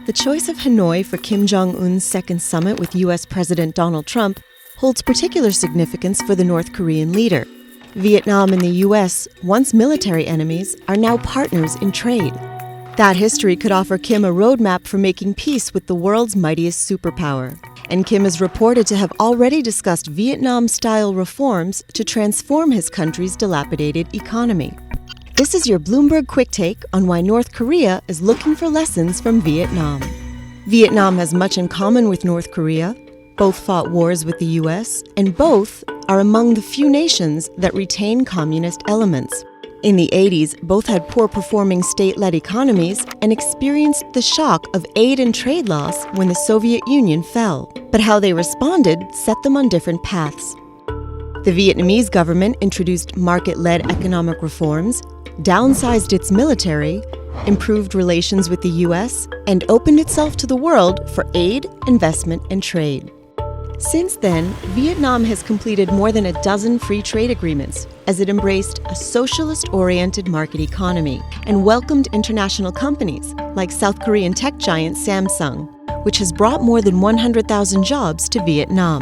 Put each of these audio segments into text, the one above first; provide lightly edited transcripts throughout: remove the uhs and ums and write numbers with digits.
The choice of Hanoi for Kim Jong-un's second summit with U.S. President Donald Trump holds particular significance for the North Korean leader. Vietnam and the U.S., once military enemies, are now partners in trade. That history could offer Kim a roadmap for making peace with the world's mightiest superpower. And Kim is reported to have already discussed Vietnam-style reforms to transform his country's dilapidated economy. This is your Bloomberg QuickTake on why North Korea is looking for lessons from Vietnam. Vietnam has much in common with North Korea. Both fought wars with the U.S., and both are among the few nations that retain communist elements. In the 80s, both had poor-performing state-led economies and experienced the shock of aid and trade loss when the Soviet Union fell. But how they responded set them on different paths. The Vietnamese government introduced market-led economic reforms, downsized its military, improved relations with the U.S., and opened itself to the world for aid, investment, and trade. Since then, Vietnam has completed more than a dozen free trade agreements as it embraced a socialist-oriented market economy and welcomed international companies like South Korean tech giant Samsung, which has brought more than 100,000 jobs to Vietnam.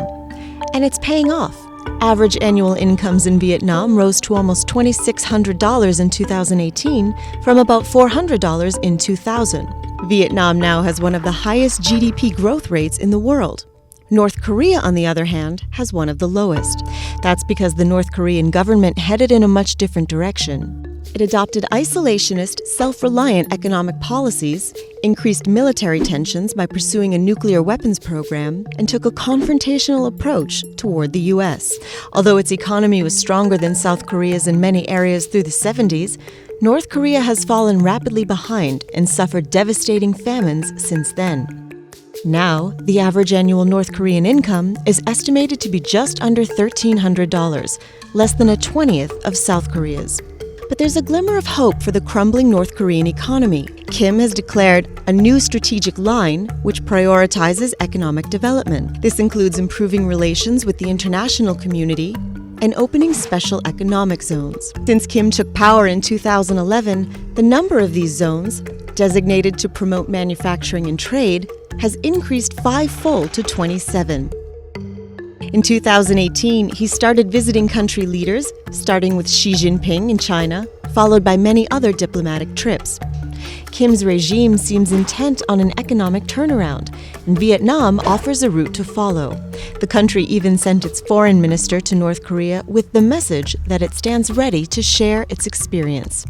And it's paying off. Average annual incomes in Vietnam rose to almost $2,600 in 2018 from about $400 in 2000. Vietnam now has one of the highest GDP growth rates in the world. North Korea, on the other hand, has one of the lowest. That's because the North Korean government headed in a much different direction. It adopted isolationist, self-reliant economic policies, increased military tensions by pursuing a nuclear weapons program, and took a confrontational approach toward the U.S. Although its economy was stronger than South Korea's in many areas through the 70s, North Korea has fallen rapidly behind and suffered devastating famines since then. Now, the average annual North Korean income is estimated to be just under $1,300, less than a 20th of South Korea's. But there's a glimmer of hope for the crumbling North Korean economy. Kim has declared a new strategic line which prioritizes economic development. This includes improving relations with the international community and opening special economic zones. Since Kim took power in 2011, the number of these zones, designated to promote manufacturing and trade, has increased fivefold to 27. In 2018, he started visiting country leaders, starting with Xi Jinping in China, followed by many other diplomatic trips. Kim's regime seems intent on an economic turnaround, and Vietnam offers a route to follow. The country even sent its foreign minister to North Korea with the message that it stands ready to share its experience.